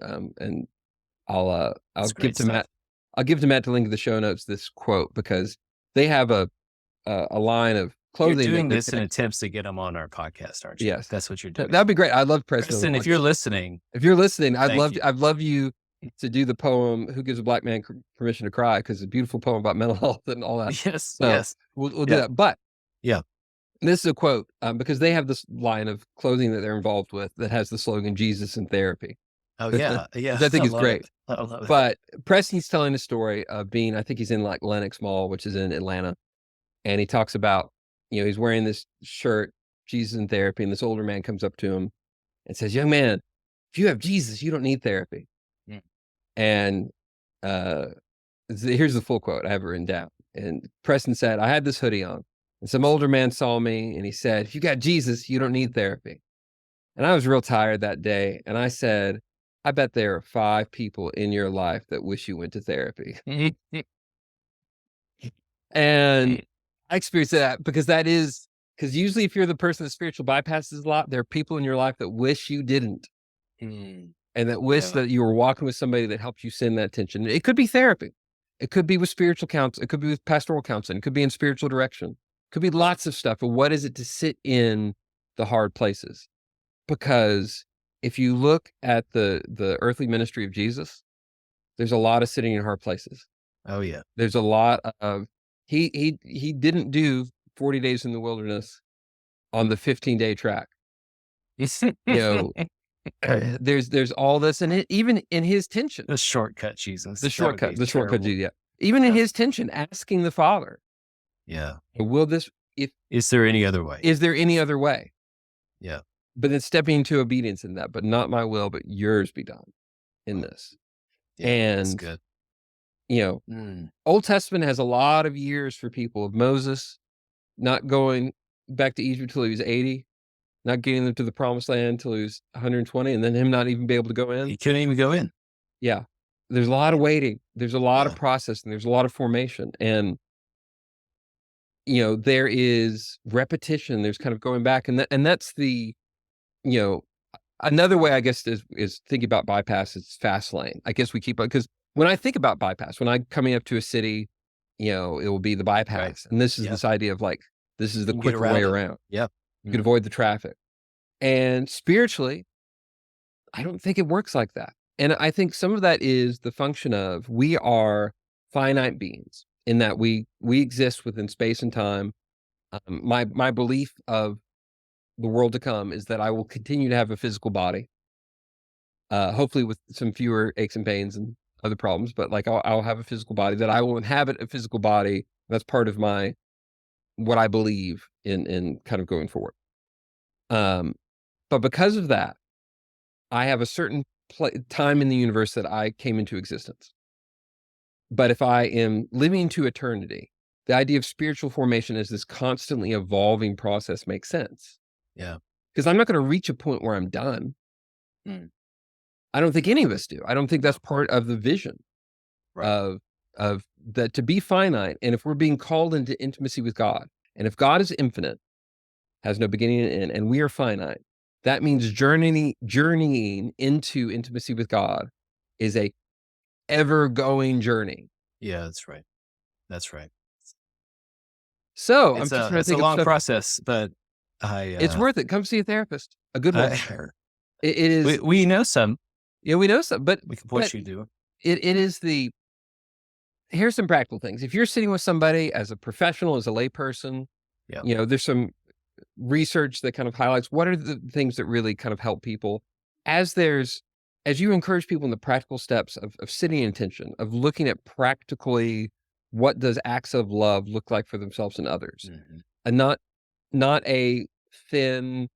I'll It's give great to Matt stuff. I'll give to Matt to link in the show notes this quote because they have a line of You're clothing that doing they this in connect. attempts to get them on our podcast, aren't you? Yes. That's what you're doing. That'd be great. I'd love Preston on the Kristen, if you're podcast. listening, If you're listening, thank you. I'd love you to do the poem "Who Gives a Black Man Permission to Cry" because it's a beautiful poem about mental health and all that. Yes, So yes. we'll do Yeah. that. But Yeah. this is a quote because they have this line of clothing that they're involved with that has the slogan "Jesus in Therapy," Oh, yeah. Yeah. which I think I is love great. it. I love it. But Preston's telling a story of being, I think he's in like Lenox Mall, which is in Atlanta, and he talks about, he's wearing this shirt, Jesus in Therapy, and this older man comes up to him and says, "Young man, if you have Jesus, you don't need therapy." Mm. And uh, here's the full quote. I have it written down. And Preston said, "I had this hoodie on, and some older man saw me, and he said, 'If you got Jesus, you don't need therapy.'" And I was real tired that day, and I said, "I bet there are 5 people in your life that wish you went to therapy." And I experienced that because usually if you're the person that spiritual bypasses a lot, there are people in your life that wish you didn't. Mm. And that wish Yeah. that you were walking with somebody that helped you send that tension. It could be therapy. It could be with spiritual counsel. It could be with pastoral counseling. It could be in spiritual direction. It could be lots of stuff. But what is it to sit in the hard places? Because if you look at the earthly ministry of Jesus, there's a lot of sitting in hard places. Oh, yeah. There's a lot of he didn't do 40 days in the wilderness on the 15-day track. You know, there's all this, and even in his tension, The shortcut, Jesus. the That would be shortcut, terrible. yeah. Even in Yeah. his tension, asking the Father, Yeah. will this, if Is there any other way? is there any other way? Yeah. But then stepping into obedience in that, but not my will, but yours be done in this. Yeah. That's And good. Mm. Old Testament has a lot of years for people of Moses not going back to Egypt till he was 80, not getting them to the promised land till he was 120, and then him not even be able to go in. He couldn't even go in. Yeah. There's a lot of waiting. There's a lot of Yeah. processing. There's a lot of formation. And, there is repetition. There's kind of going back. And that's you know, another way, I guess, is thinking about bypass is fast lane. I guess we keep on, because when I think about bypass, when I'm coming up to a city, it will be the bypass. Right. And this is Yeah. this idea of like, this is the You can get quicker way around it. around. Yeah. You can avoid the traffic. And spiritually, I don't think it works like that. And I think some of that is the function of we are finite beings in that we exist within space and time. My belief of the world to come is that I will continue to have a physical body, hopefully with some fewer aches and pains and other problems, but like I'll have a physical body, that I will inhabit a physical body. That's part of what I believe in kind of going forward. But because of that, I have a certain time in the universe that I came into existence. But if I am living to eternity, the idea of spiritual formation as this constantly evolving process makes sense. Yeah. Because I'm not going to reach a point where I'm done. Mm. I don't think any of us do. I don't think that's part of the vision Right. of that, to be finite. And if we're being called into intimacy with God, and if God is infinite, has no beginning and end, and we are finite, that means journeying into intimacy with God is a ever-going journey. Yeah, that's right. That's right. So I'm just trying to It's a think of long stuff. process, but It's worth it. Come see a therapist, a good one. I It is. we know some. Yeah, we know some, We can but push you to. it is the. Here's some practical things. If you're sitting with somebody as a professional, as a layperson, Yeah. there's some research that kind of highlights what are the things that really kind of help people as you encourage people in the practical steps of sitting in attention, of looking at practically what does acts of love look like for themselves and others, Mm-hmm. and not a thin,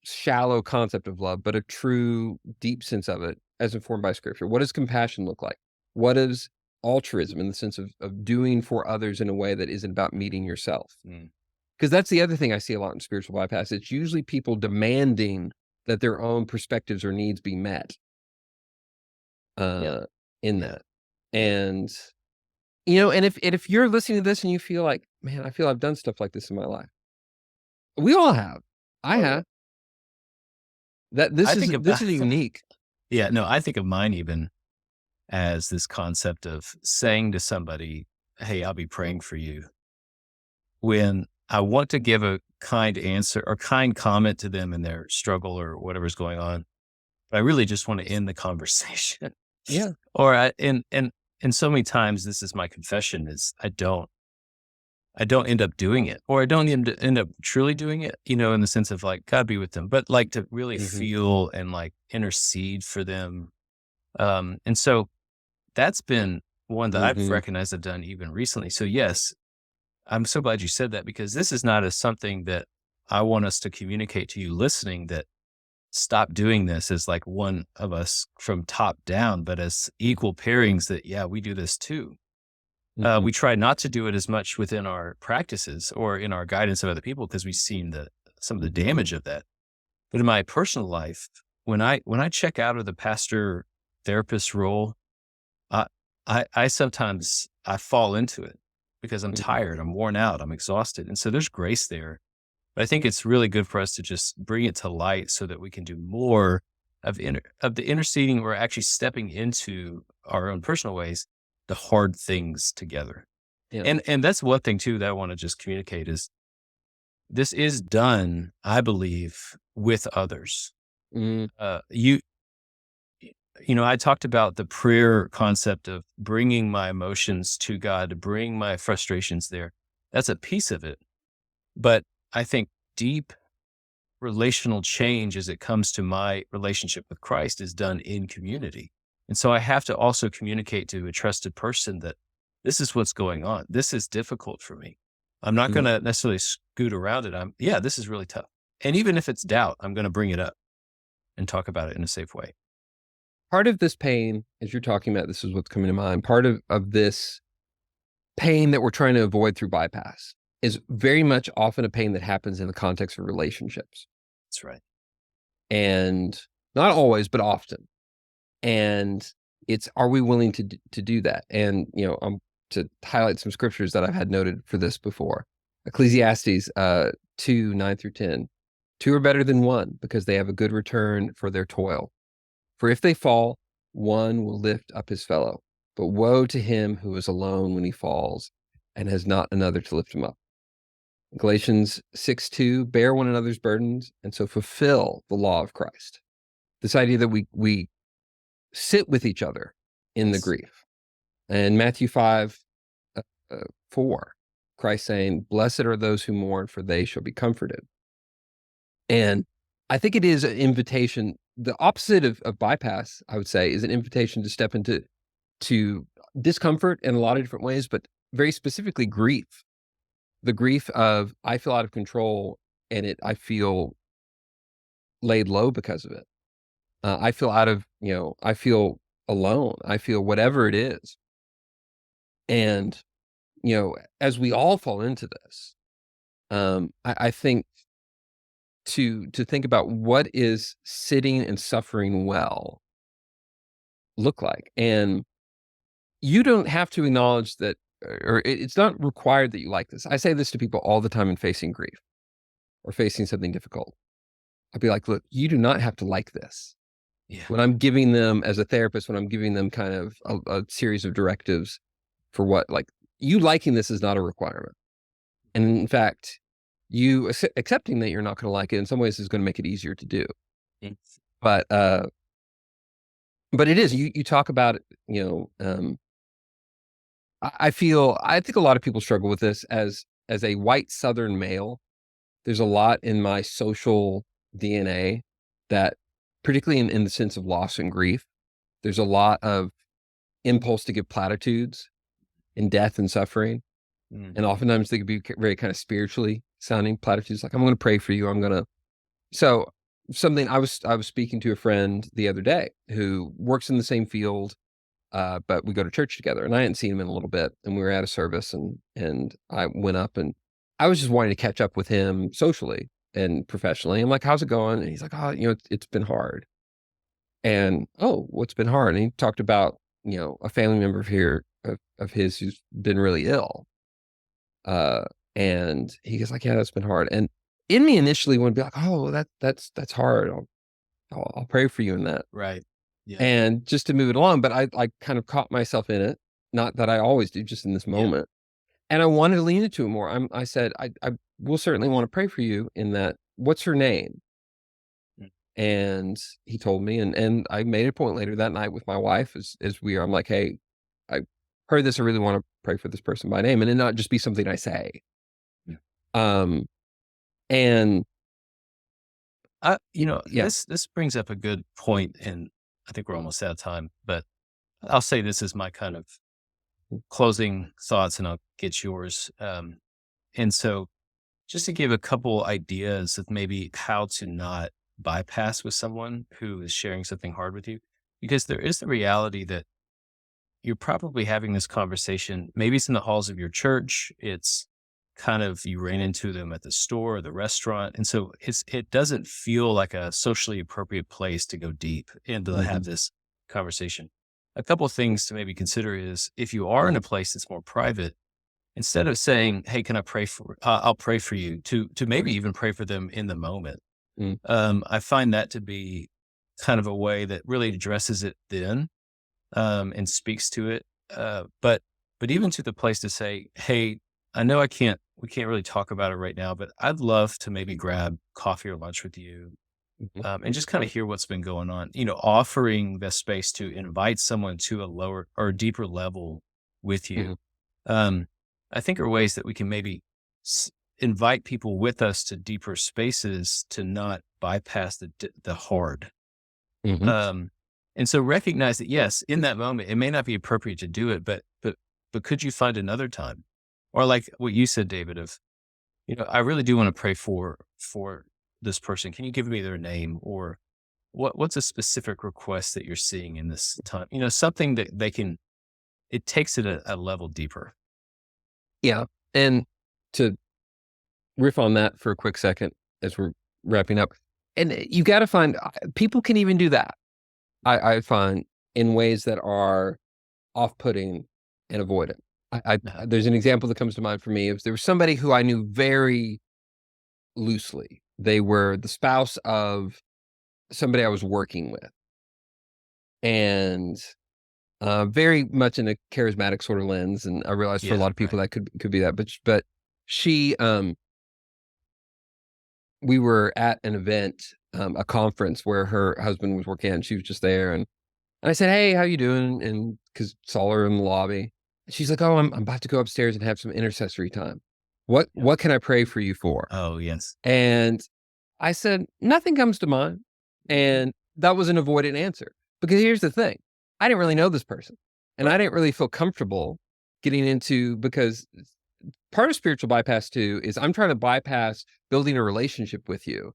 shallow concept of love, but a true deep sense of it as informed by scripture. What does compassion look like? What is altruism in the sense of doing for others in a way that isn't about meeting yourself? Mm. Because that's the other thing I see a lot in spiritual bypass. It's usually people demanding that their own perspectives or needs be met Yeah. in Yeah. that. And, and if you're listening to this and you feel like, man, I feel I've done stuff like this in my life. We all have. I Oh, yeah. have. That this I is think of this is unique. Yeah, no, I think of mine even as this concept of saying to somebody, "Hey, I'll be praying for you," when I want to give a kind answer or kind comment to them in their struggle or whatever's going on, but I really just want to end the conversation. Yeah. Or and so many times this is my confession is I don't end up doing it, or I don't end up truly doing it, in the sense of like, God be with them, but like to really Mhm. feel and like intercede for them. And so that's been one that I've Mhm. recognized I've done even recently. So yes, I'm so glad you said that, because this is not something that I want us to communicate to you listening, that stop doing this as like one of us from top down, but as equal pairings that, yeah, we do this too. Mhm. We try not to do it as much within our practices or in our guidance of other people, because we've seen some of the damage of that. But in my personal life, when I check out of the pastor therapist role, I I sometimes I fall into it because I'm Mhm. tired, I'm worn out, I'm exhausted, and so there's grace there. But I think it's really good for us to just bring it to light so that we can do more of the interceding. We're actually stepping into our own personal ways, the hard things together. Yeah. And that's one thing too that I want to just communicate is this is done, I believe, with others. Mm. You I talked about the prayer concept of bringing my emotions to God, to bring my frustrations there. That's a piece of it. But I think deep relational change as it comes to my relationship with Christ is done in community. And so I have to also communicate to a trusted person that this is what's going on. This is difficult for me. I'm not going Yeah. to necessarily scoot around it. Yeah, this is really tough. And even if it's doubt, I'm going to bring it up and talk about it in a safe way. Part of this pain, as you're talking about, this is what's coming to mind. Part of this pain that we're trying to avoid through bypass is very much often a pain that happens in the context of relationships. That's right. And not always, but often. And it's, are we willing to do that? And, to highlight some scriptures that I've had noted for this before. Ecclesiastes 2, 9 through 10. Two are better than one because they have a good return for their toil. For if they fall, one will lift up his fellow. But woe to him who is alone when he falls and has not another to lift him up. Galatians 6:2, bear one another's burdens and so fulfill the law of Christ. This idea that we sit with each other in the Yes. grief. And Matthew 5, uh, 4, Christ saying, "Blessed are those who mourn, for they shall be comforted." And I think it is an invitation. The opposite of bypass, I would say, is an invitation to step into to discomfort in a lot of different ways, but very specifically grief. The grief of I feel out of control and I feel laid low because of it. I feel I feel alone. I feel whatever it is. And, as we all fall into this, I think to think about what is sitting and suffering well look like. And you don't have to acknowledge that, or it's not required that you like this. I say this to people all the time in facing grief or facing something difficult. I'd be like, look, you do not have to like this. Yeah. When I'm giving them as a therapist, when I'm giving them kind of a series of directives for what, like, you liking this is not a requirement. And in fact, you accepting that you're not going to like it in some ways is going to make it easier to do. Mm. But, but it is, you talk about, I think a lot of people struggle with this as a white Southern male. There's a lot in my social DNA that, particularly in the sense of loss and grief, there's a lot of impulse to give platitudes in death and suffering. Mm. And oftentimes they could be very kind of spiritually sounding platitudes, like, I'm going to pray for you. So something I was speaking to a friend the other day who works in the same field, but we go to church together, and I hadn't seen him in a little bit, and we were at a service, and I went up, and I was just wanting to catch up with him socially and professionally. I'm like, how's it going? And he's like, oh, it's been hard. And, oh, what's been hard? And he talked about, a family member of his who's been really ill. Uh, and he goes like, yeah, that's been hard. And in me initially would be like, oh, that's hard. I'll pray for you in that. Right. Yeah. And just to move it along, but I kind of caught myself in it. Not that I always do, just in this Yeah. moment. And I wanted to lean into it more. I said, I will certainly want to pray for you in that. What's her name? Mm. And he told me, and I made a point later that night with my wife I'm like, hey, I heard this. I really want to pray for this person by name, and it not just be something I say. Yeah. Um, and yeah, This brings up a good point, and I think we're almost out of time, but I'll say this is my kind of closing thoughts, and I'll get yours. And so just to give a couple ideas of maybe how to not bypass with someone who is sharing something hard with you, because there is the reality that you're probably having this conversation. Maybe it's in the halls of your church. It's kind of you ran into them at the store or the restaurant. And so it doesn't feel like a socially appropriate place to go deep and to have mhm, this conversation. A couple of things to maybe consider is if you are in a place that's more private, instead of saying, "Hey, can I pray for? I'll pray for you," to maybe even pray for them in the moment. mm, I find that to be kind of a way that really addresses it then, and speaks to it. But even to the place to say, "Hey, I know we can't really talk about it right now, but I'd love to maybe grab coffee or lunch with you, mhm, and just kind of hear what's been going on." Offering the space to invite someone to a lower or deeper level with you. mhm, Um, I think are ways that we can maybe invite people with us to deeper spaces to not bypass the hard. mhm, Um, and so recognize that yes, in that moment, it may not be appropriate to do it, but could you find another time? Or like what you said, David, of, I really do want to pray for this person. Can you give me their name? Or what's a specific request that you're seeing in this time? Something that it takes it a level deeper. yeah. And to riff on that for a quick second as we're wrapping up, and you got to find people can even do that. I find in ways that are off-putting and avoidant. Uh-huh. There's an example that comes to mind for me. There was somebody who I knew very loosely. They were the spouse of somebody I was working with, and very much in a charismatic sort of lens. And I realized for a Yeah, lot of people right. that could be that. But she, we were at an event, a conference where her husband was working, and she was just there, and And I said, "Hey, how you doing?" And because saw her in the lobby. She's like, "Oh, I'm about to go upstairs and have some intercessory time. Yeah. What can I pray for you for?" Oh, yes. And I said, "Nothing comes to mind." And that was an avoidant answer. Because here's the thing, I didn't really know this person, and I Right. didn't really feel comfortable getting into, because part of spiritual bypass too is I'm trying to bypass building a relationship with you.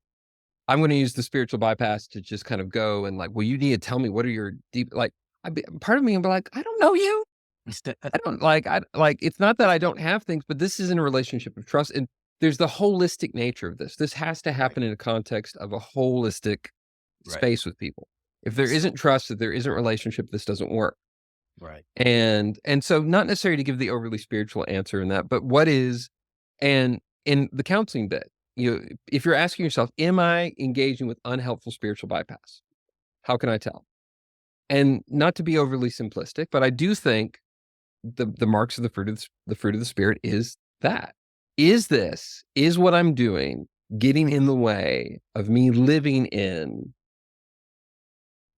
I'm gonna use the spiritual bypass to just kind of go and like, "Well, you need to tell me what are your deep," like, part of me will be like, "I don't know you. I don't like, it's not that I don't have things, but this isn't a relationship of trust." And there's the holistic nature of this. This has to Right. happen in a context of a holistic Right. space with people. If there Yes. isn't trust, if there isn't relationship, this doesn't work. Right. And so not necessarily to give the overly spiritual answer in that, but what is, and in the counseling bit, if you're asking yourself, am I engaging with unhelpful spiritual bypass? How can I tell? And not to be overly simplistic, but I do think the marks of the fruit of the spirit is that. Is what I'm doing getting in the way of me living in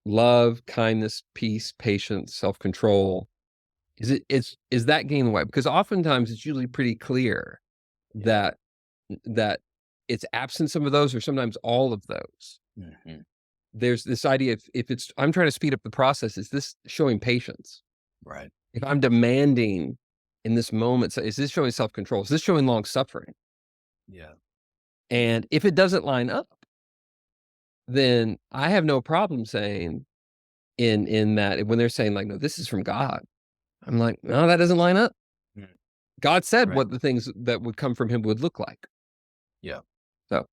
love, kindness, peace, patience, self-control? Is that getting in the way? Because oftentimes it's usually pretty clear Yeah. that that it's absent some of those or sometimes all of those. Hmm. There's this idea, if it's I'm trying to speed up the process, is this showing patience? Right. If I'm demanding in this moment, so is this showing self-control? Is this showing long suffering? Yeah. And if it doesn't line up, then I have no problem saying in that when they're saying like, "No, this is from God." I'm like, "No, that doesn't line up." Mm. God said Right. what the things that would come from him would look like. Yeah. So,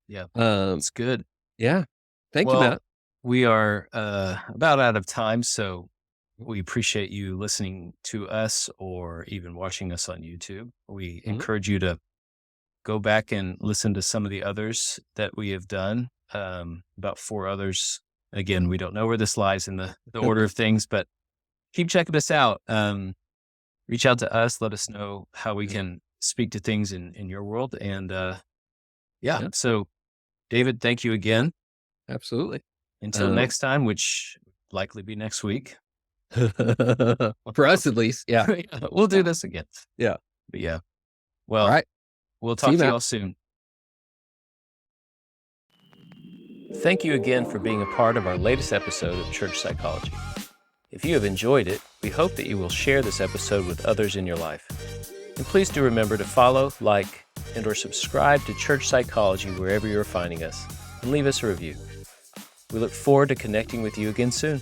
Yeah. um, It's good. yeah. Thank you, Well, Matt. we are about out of time, so we appreciate you listening to us or even watching us on YouTube. We Mhm. encourage you to go back and listen to some of the others that we have done, about 4 others. Again, we don't know where this lies in the order of things, but keep checking us out. Reach out to us. Let us know how we Yeah, can speak to things in your world. And yeah, yeah, so David, thank you again. absolutely. Until Um, next time, which likely be next week. for us at least, yeah, We'll do yeah, this again. yeah. But yeah, All well, right. we'll See talk you, to you Matt. all soon. Thank you again for being a part of our latest episode of Church Psychology. If you have enjoyed it, we hope that you will share this episode with others in your life. And please do remember to follow, like, and or subscribe to Church Psychology wherever you're finding us, and leave us a review. We look forward to connecting with you again soon.